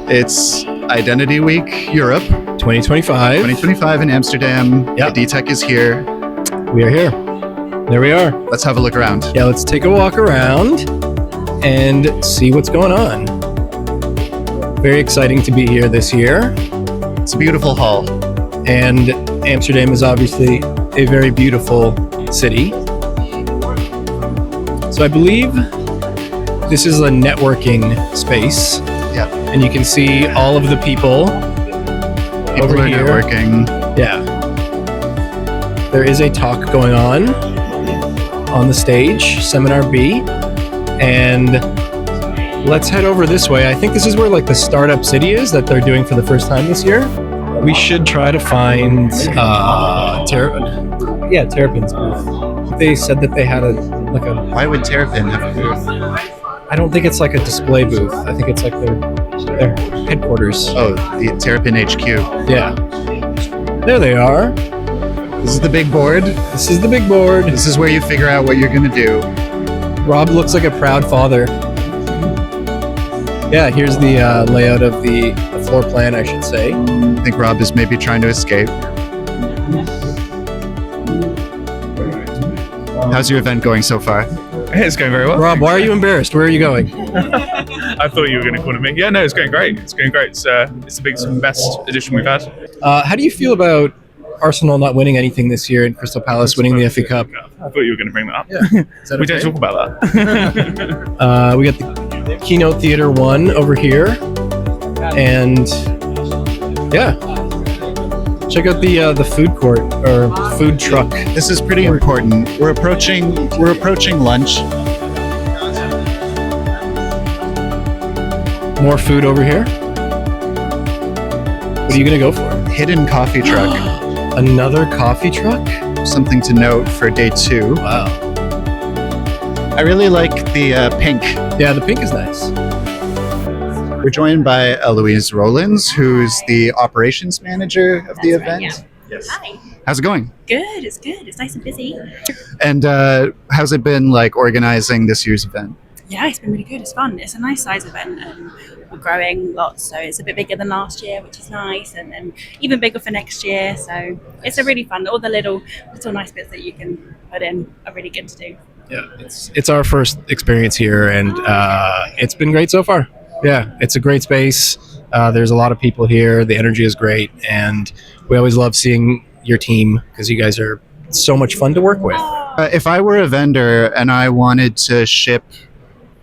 It's Identity Week Europe 2025 in Amsterdam. Yep. DTech is here. We are here. There we are. Let's have a look around. Yeah, let's take a walk around and see what's going on. Very exciting to be here this year. It's a beautiful hall. And Amsterdam is obviously a very beautiful city. So I believe this is a networking space. Yeah. And you can see all of the people People over are here. networking. Yeah. There is a talk going on the stage, Seminar B. And let's head over this way. I think this is where like the startup city is that they're doing for the first time this year. We should try to find Terrapin's booth. They said that they had Why would Terrapin have a booth? I don't think it's like a display booth. I think it's like their headquarters. Oh, the Terrapin HQ. Yeah. There they are. This is the big board. This is the big board. This is where you figure out what you're going to do. Rob looks like a proud father. Yeah, here's the layout of the floor plan, I should say. I think Rob is maybe trying to escape. How's your event going so far? It's going very well. Rob, why are you embarrassed? Where are you going? I thought you were going to call me. Yeah, no, it's going great. It's going great. It's the biggest and best edition we've had. How do you feel about Arsenal not winning anything this year and Crystal Palace winning the FA Cup? I thought you were going to bring that up. Yeah. Is that We don't okay? talk about that. We got the Keynote Theater 1 over here. And yeah. Check out the food court or food truck. This is pretty important. We're approaching lunch. More food over here. What are you gonna go for? Hidden coffee truck. Another coffee truck? Something to note for day 2. Wow. I really like the pink. Yeah, the pink is nice. We're joined by Eloise Rollins, who's the operations manager of the That's right, event. Yes. Hi. How's it going? Good. It's good. It's nice and busy. And how's it been like organizing this year's event? Yeah, it's been really good. It's fun. It's a nice size event, and we're growing lots, so it's a bit bigger than last year, which is nice, and then even bigger for next year. So it's a really fun. All the little nice bits that you can put in are really good to do. Yeah, it's our first experience here, and it's been great so far. Yeah, it's a great space. There's a lot of people here. The energy is great, and we always love seeing your team because you guys are so much fun to work with. If I were a vendor and I wanted to ship,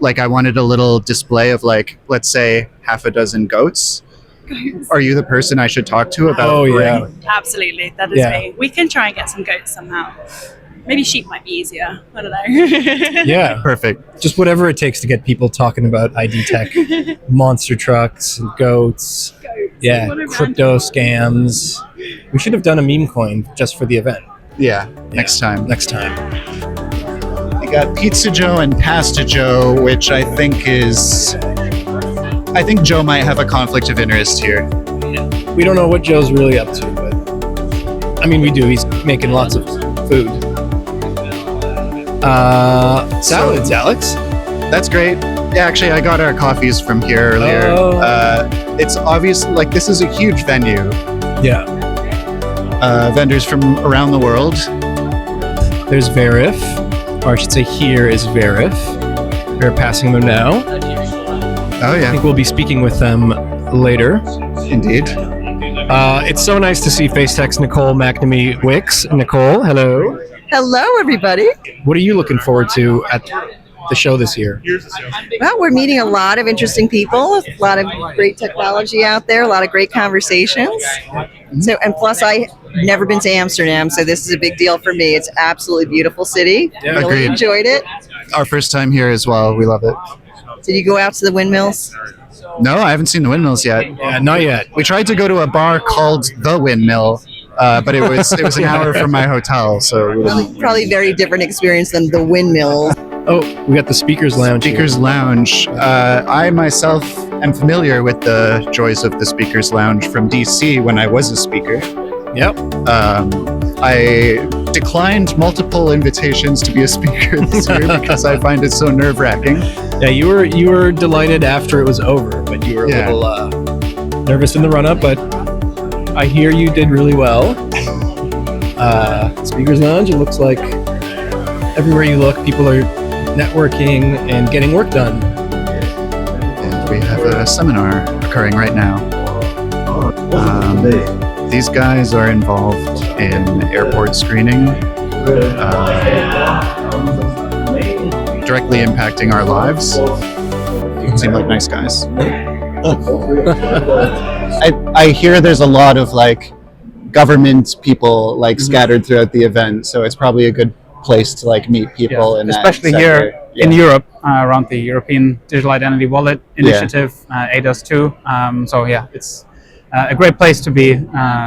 like I wanted a little display of like, let's say, half a dozen goats, are you the person I should talk to about? Oh, yeah. Absolutely, that is Yeah. me. We can try and get some goats somehow. Maybe sheep might be easier. I don't know. Yeah, Perfect. just whatever it takes to get people talking about ID tech, monster trucks, and goats. Yeah, What a crypto random- scams. We should have done a meme coin just for the event. Yeah, next time. Next time. We got Pizza Joe and Pasta Joe, which I think Joe might have a conflict of interest here. We don't know what Joe's really up to, but I mean, we do. He's making lots of food. Salads, Alex. That's great. Yeah, actually, I got our coffees from here earlier. Oh. It's obvious, like, this is a huge venue. Yeah. Vendors from around the world. There's Verif, or I should say here is Verif. We're passing them now. Oh, I yeah, think we'll be speaking with them later. indeed. It's so nice to see FaceTech's Nicole McNamee Wicks. Nicole, hello. Hello, everybody. What are you looking forward to at the show this year? Well, we're meeting a lot of interesting people, a lot of great technology out there, a lot of great conversations. So, and plus, I've never been to Amsterdam, so this is a big deal for me. It's an absolutely beautiful city. Yeah. Really Agreed. enjoyed it. Our first time here as well. We love it. Did you go out to the windmills? No, I haven't seen the windmills yet. Yeah, not yet. We tried to go to a bar called The Windmill, but it was an hour from my hotel, so we didn't. Probably a very different experience than the windmills. Oh, we got the Speakers Lounge. here. Speakers Lounge. I myself am familiar with the joys of the Speakers Lounge from DC when I was a speaker. Yep. I declined multiple invitations to be a speaker this year because I find it so nerve-wracking. Yeah, you were delighted after it was over, but you were Yeah. a little nervous in the run-up, but I hear you did really well. Speakers Lounge, it looks like everywhere you look, people are networking and getting work done. And we have a seminar occurring right now. These guys are involved in airport screening, directly impacting our lives. Seem like nice guys. I hear there's a lot of like government people like scattered throughout the event, so it's probably a good place to like meet people in that especially sector. here in Europe, around the European Digital Identity Wallet Initiative, ADAS2. So yeah, it's a great place to be,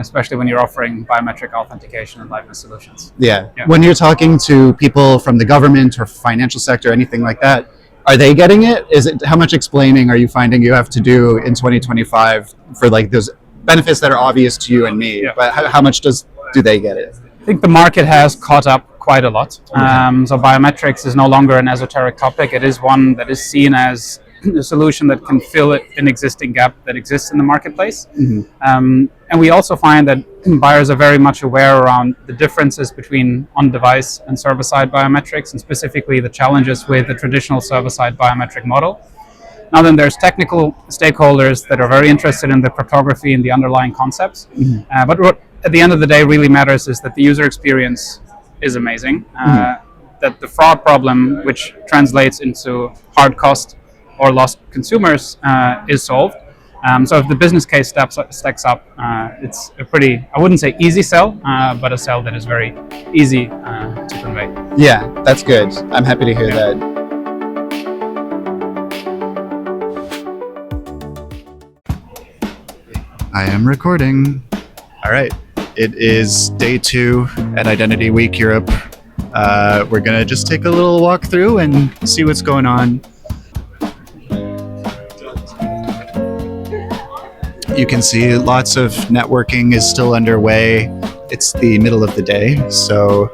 especially when you're offering biometric authentication and liveness solutions. Yeah. Yeah. When you're talking to people from the government or financial sector, anything like that, are they getting it? Is it how much explaining are you finding you have to do in 2025 for like those benefits that are obvious to you and me? Yeah. But how much do they get it? I think the market has caught up quite a lot. So biometrics is no longer an esoteric topic. It is one that is seen as a solution that can fill an existing gap that exists in the marketplace. And we also find that buyers are very much aware around the differences between on-device and server-side biometrics, and specifically the challenges with the traditional server-side biometric model. Now then, there's technical stakeholders that are very interested in the cryptography and the underlying concepts. But what at the end of the day really matters is that the user experience is amazing, that the fraud problem, which translates into hard cost or lost consumers, is solved. So if the business case stacks up, it's a pretty, I wouldn't say easy sell, but a sell that is very easy to convey. Yeah, that's good. I'm happy to hear that. I am recording. All right. It is day 2 at Identity Week Europe. We're going to just take a little walk through and see what's going on. You can see lots of networking is still underway. It's the middle of the day, so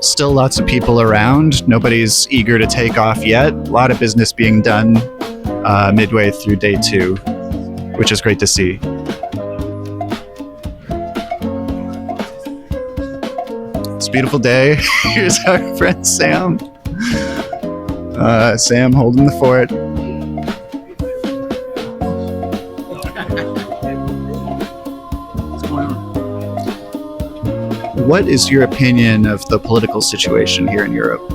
still lots of people around. Nobody's eager to take off yet. A lot of business being done midway through day 2, which is great to see. It's a beautiful day. Here's our friend Sam. Sam holding the fort. What is your opinion of the political situation here in Europe?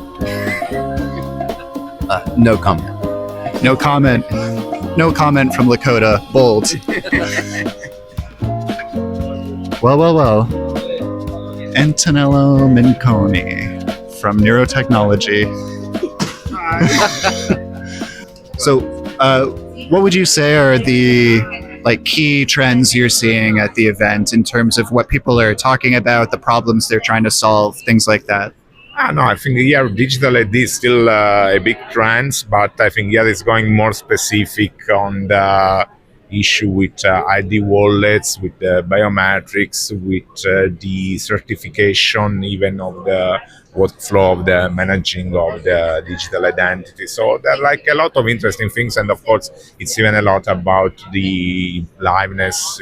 No comment. No comment. No comment from Lakota. Bold. Well. Antonello Minconi from Neurotechnology. So, what would you say are the key trends you're seeing at the event in terms of what people are talking about, the problems they're trying to solve, things like that? No, I think digital ID is still a big trend, but I think it's going more specific on the issue with ID wallets, with the biometrics, with the certification even of the workflow of the managing of the digital identity. So there are a lot of interesting things, and of course it's even a lot about the liveness,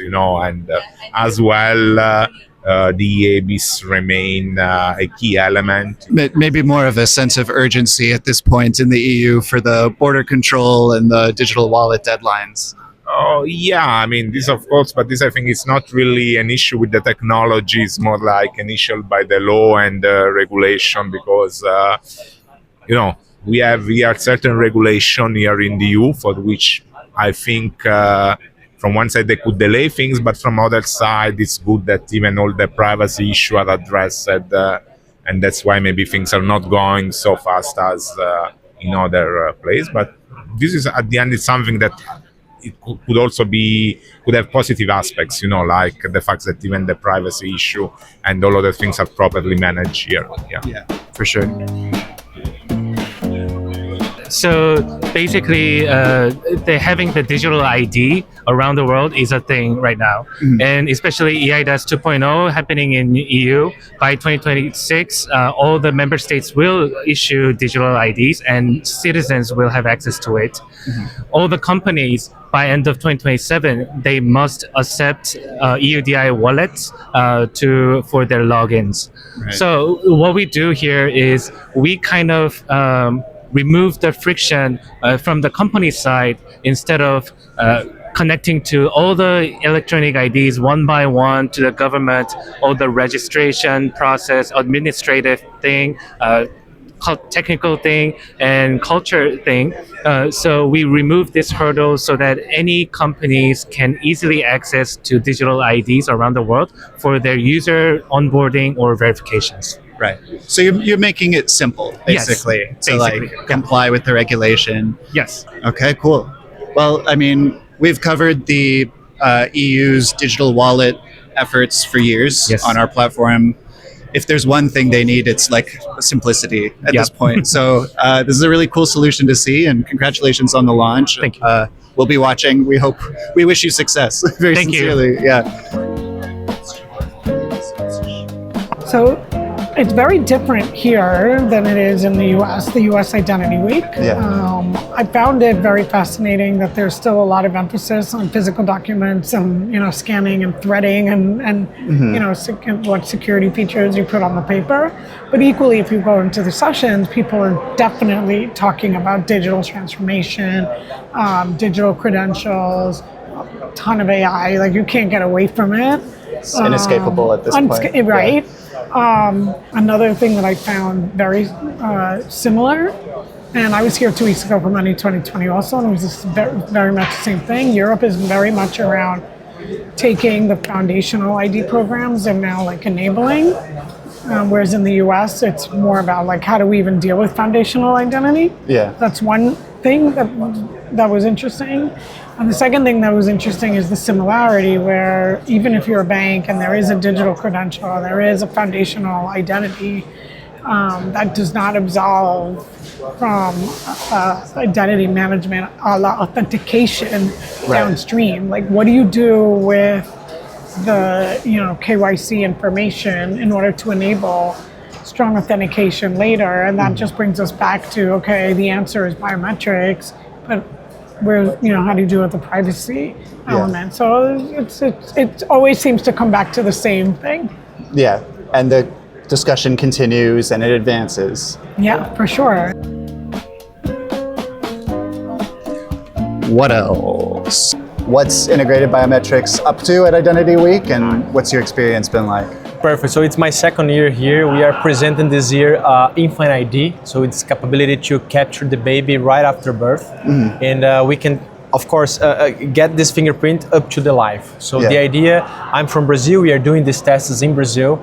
and as well the EABs remain a key element. Maybe more of a sense of urgency at this point in the EU for the border control and the digital wallet deadlines. Oh, yeah, I mean, this of course, but this I think is not really an issue with the technology. It's more like an issue by the law and regulation, because, we have certain regulation here in the EU for which I think from one side they could delay things, but from other side it's good that even all the privacy issues are addressed, and that's why maybe things are not going so fast as in other places. But this is at the end, it's something that it could also could have positive aspects, like the fact that even the privacy issue and all other things are properly managed here. Yeah, for sure. So basically, having the digital ID around the world is a thing right now. And especially EIDAS 2.0 happening in EU. By 2026, all the member states will issue digital IDs and citizens will have access to it. All the companies by end of 2027, they must accept EUDI wallets for their logins. Right. So what we do here is we kind of remove the friction from the company side instead of connecting to all the electronic IDs one by one to the government, all the registration process, administrative thing, technical thing, and culture thing. So we remove this hurdle so that any companies can easily access to digital IDs around the world for their user onboarding or verifications. Right. So you're making it simple, basically, Yes, to basically, like comply with the regulation. Yes. Okay, cool. Well, I mean, we've covered the EU's digital wallet efforts for years Yes. on our platform. If there's one thing they need, it's like simplicity at Yeah. this point. So this is a really cool solution to see, and congratulations on the launch. Thank you. We'll be watching. We wish you success. Very Thank you. sincerely. Yeah. So it's very different here than it is in the US, the US Identity Week. Yeah. I found it very fascinating that there's still a lot of emphasis on physical documents and, scanning and threading and what security features you put on the paper. But equally, if you go into the sessions, people are definitely talking about digital transformation, digital credentials, a ton of AI. Like, you can't get away from it. It's inescapable at this point. Right. Another thing that I found very similar, and I was here 2 weeks ago for Money 2020 also, and it was just very much the same thing. Europe is very much around taking the foundational ID programs and now like enabling, whereas in the US, it's more about like, how do we even deal with foundational identity? Yeah. That's one thing that was interesting. And the second thing that was interesting is the similarity where even if you're a bank and there is a digital credential, there is a foundational identity, that does not absolve from identity management a la authentication downstream. Like, what do you do with the KYC information in order to enable strong authentication later? And that just brings us back to, okay, the answer is biometrics, but how do you do with the privacy element? So it always seems to come back to the same thing. Yeah. And the discussion continues and it advances. Yeah, for sure. What else? What's integrated biometrics up to at Identity Week, and what's your experience been like? Perfect. So it's my second year here. We are presenting this year Infant ID. So it's capability to capture the baby right after birth. Mm-hmm. And we can, of course, get this fingerprint up to the life. So the idea, I'm from Brazil. We are doing these tests in Brazil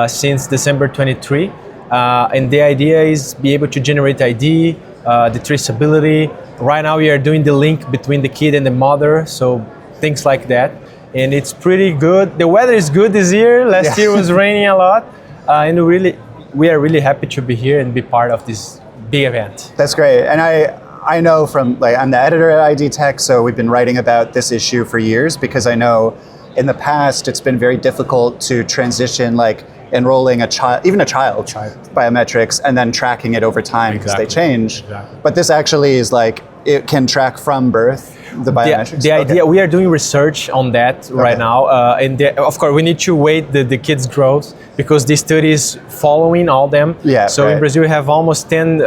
since December 23. And the idea is be able to generate ID, the traceability. Right now we are doing the link between the kid and the mother. So things like that. And it's pretty good. The weather is good this year. Last year was raining a lot. And we are really happy to be here and be part of this big event. That's great. And I know from, I'm the editor at ID Tech, so we've been writing about this issue for years, because I know in the past it's been very difficult to transition, enrolling a child biometrics and then tracking it over time because they change. Exactly. But this actually is it can track from birth. The biometrics. The idea, we are doing research on that right now, and of course we need to wait the kids' growth because the study is following all them. Yeah. So in Brazil we have almost 10.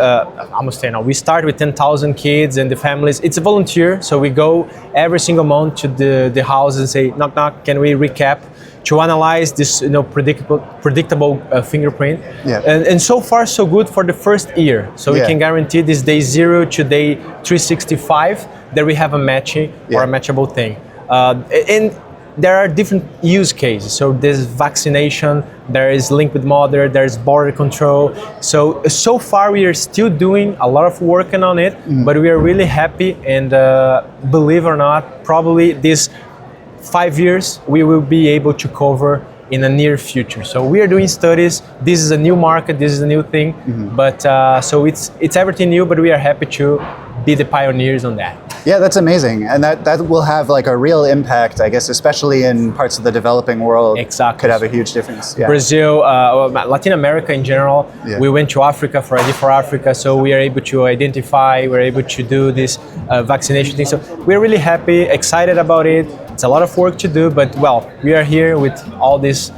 We start with 10,000 kids and the families. It's a volunteer, so we go every single month to the house and say, knock knock, can we recap? To analyze this, predictable fingerprint, and so far so good for the first year. So we can guarantee this day 0 to day 365 that we have a matching or a matchable thing. And there are different use cases. So there's vaccination, there is link with mother, there's border control. So far we are still doing a lot of working on it, but we are really happy. And believe it or not, probably this 5 years we will be able to cover in the near future. So we are doing studies. This is a new market. This is a new thing. But so it's everything new. But we are happy to be the pioneers on that. Yeah, that's amazing, and that will have like a real impact, I guess, especially in parts of the developing world. Exactly. Could have a huge difference. Yeah. Brazil, Latin America in general. Yeah. We went to Africa for ID for Africa, so we are able to identify, we're able to do this vaccination thing. So we're really happy, excited about it. It's a lot of work to do, but well, we are here with all this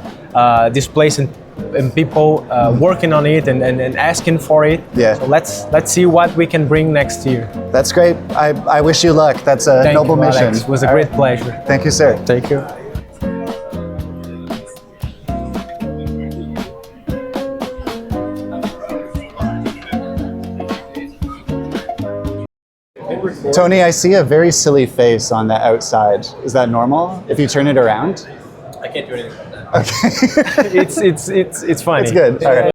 place and people working on it and asking for it. Yeah. So let's see what we can bring next year. That's great. I wish you luck. That's a noble mission. Alex. It was a great pleasure. Thank you, sir. Thank you. Tony, I see a very silly face on the outside. Is that normal? If you turn it around? I can't do anything about that. Okay. It's funny. It's good. All right.